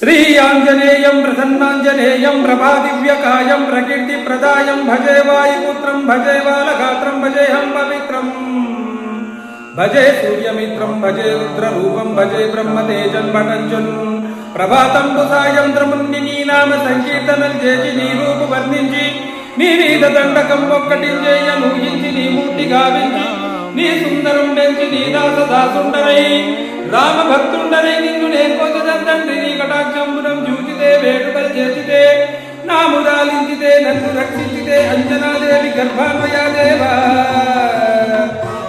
श्री आंजनेयं प्रसन्नांजनेयं प्रभादिव्यकायं प्रकीर्तिप्रदायं भजे वायुपुत्रं भजे बालगात्रं भजेऽहं पवित्रं भजे सूर्यमित्रं भजे रुद्ररूपं भजे ब्रह्मतेजं भटञ्जन् ప్రభాతం సాయంత్రముని నీ నామ సంకీర్తనం చేసి నీ రూపు వర్ణించి నీ వీధ దండకం ఒక్కటి చేయను ఇంచి నీ మూర్తి గావించి నీ సుందరం పెంచి నీ దాసుండరై రామ భక్తుండరై నిన్ను నే కోసదండ్రి నీ కటాక్షంబునం చూచితే వేడుకలు చేసితే నా మురాలించితే నన్ను రక్షించితే అంజనాదేవి గర్భాన్వయా దేవా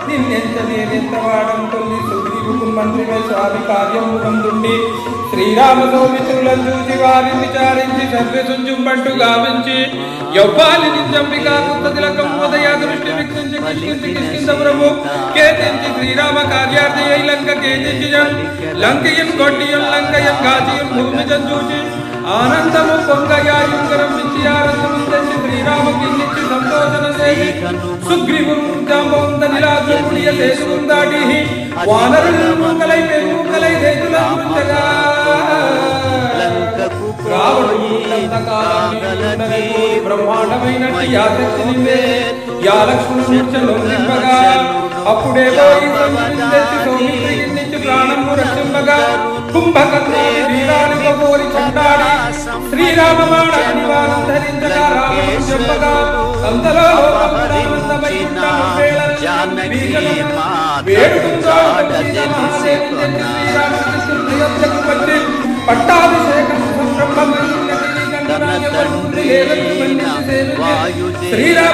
నిన్నెంత నేనెంతవాడం తొల్లి సుగ్రీవుకు మంత్రివై స్వామి కార్యమునందుండి శ్రీరామ సౌమిత్రులను చూసి వారిని విచారించి సర్వసుంజుంబంటు గావించి యవ్వాలిని చంపికా పుత్తతిలకం ఉదయ దృష్టి విక్షించి కిష్కిందపురము కేతించి శ్రీరామ కార్యార్థి అయి లంక కేజించియం లంకయం కొట్టియం లంకయం గాచియం భూమి చూచి ఆనందము పొంగయాయుంగరం ఇచ్చి ఆనందము తెచ్చి శ్రీరామకిన్నిచ్చి సంతోషనం చేసి సుగ్రీవుడు జాంబవంత నిలాద్రుడియ దేశం దాటి వానరులు మూకలై పెరుముకలై దేశులను ముంచగా బ్రహ్మాండమైనట్టి యాశక్తి నిందే యా లక్ష్మణుడు నింపగా అప్పుడే సౌమిత్రికి ప్రాణము రక్షింపగా కుంభకర్ణుని వీరానికి కోరి చండాడి శ్రీరామమాణ నివారం ధరించగా రాముడు చెప్పగా అంతలో పట్టాభిషేకం శ్రీరామ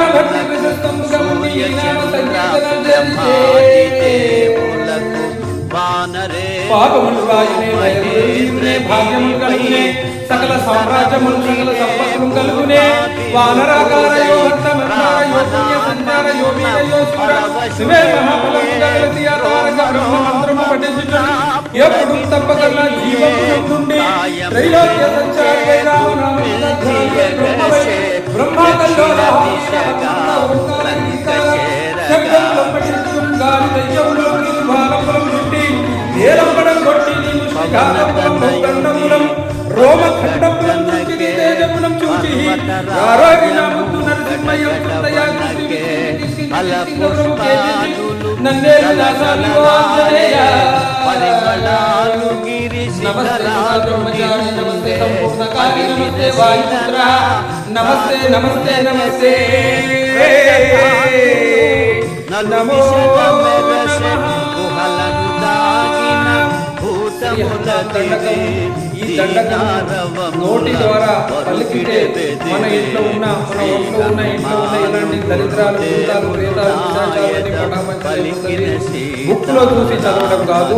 పాపములు రాయునే భాగ్యములు కలుగునే సకల సామ్రాజ్యములు సకల సంపత్తులు కలుగునే వానరాకారయో హట్టమన్నారయో పుణ్య సంచారయో వీరయో సుర శివే మహాబలము గగలతి ఆతారక బ్రహ్మమంత్రము పఠించుచు ఎప్పుడు తప్పకల్ల జీవము నుండి త్రైలోక్య సంచారి బ్రహ్మాకల్లో శబ్దంలో పఠించు గాలి దయ్యములో బాలములం చుట్టి ఏలంబడం కొట్టి దండములం రోమఖండములం చూచి తేజములం చూచి ఆరోగ్యముద్దు నరసింహయం నన్నేలు దాసాలి ఆంజనేయ నమస్తే నమస్తే సంపూర్ణకారి నమస్తే వాయుపుత్ర నమస్తే నమస్తే నమస్తే నమో ఈ దండకం నోటి ద్వారా పలికితే మన ఇంట్లో ఉన్న మన ఒంట్లో ఉన్న ఇలాంటి దరిద్రాలు భూతాలు బుక్ లో చూసి చదవడం కాదు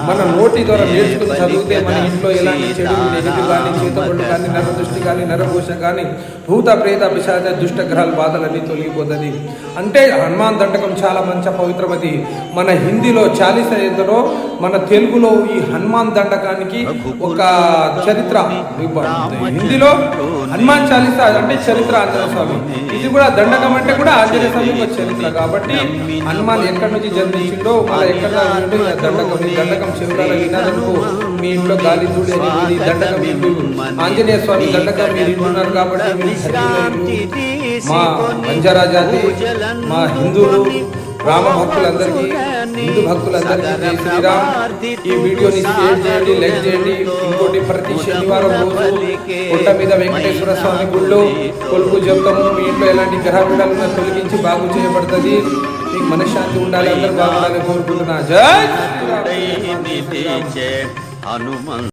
మన నోటి ద్వారా నేర్చుకుని చదివితే మన ఇంట్లో ఎలాంటి చెడు నెగిటివ్ కానీ చేతబడులు కానీ నరదృష్టి కానీ నరఘోష కానీ భూత ప్రేత పిశాచ దుష్ట గ్రహాల బాధలన్నీ తొలగిపోతుంది. అంటే హనుమాన్ దండకం చాలా మంచి పవిత్రమది. మన హిందీలో చాలీసలో మన తెలుగులో ఈ హనుమాన్ దండకానికి ఒక చరిత్ర హిందీలో హనుమాన్ చాలీసా అంటే చరిత్ర ఆంజనేయ స్వామి, ఇది కూడా దండకం అంటే కూడా ఆంజనేయ స్వామి ఒక చరిత్ర. కాబట్టి హనుమాన్ ఎక్కడి నుంచి జన్మించిండో మన ఎక్కడ దండకం చెవులాల వినాదనుకో మీ ఇంట్లో గాలి దూడి దండకం ఆంజనేయ స్వామి దండకం మీరు ఇంటున్నారు. కాబట్టి మా బంజారా జాతి మా హిందువులు రామ భక్తులందరికీ హిందూ భక్తులందరికీ జై శ్రీరామ్. ఈ వీడియోని షేర్ చేయండి, లైక్ చేయండి. ఇంకోటి ప్రతి శనివారం రోజు కొండ మీద వెంకటేశ్వర స్వామి గుళ్ళో కొలుపు చెప్తాము. మీ ఇంట్లో ఎలాంటి గ్రహ పీడలను తొలగించి బాగు చేయబడుతుంది. మీకు మనశ్శాంతి ఉండాలి, అందరూ బాగుండాలని కోరుకుంటున్నా. జై శ్రీరామ్.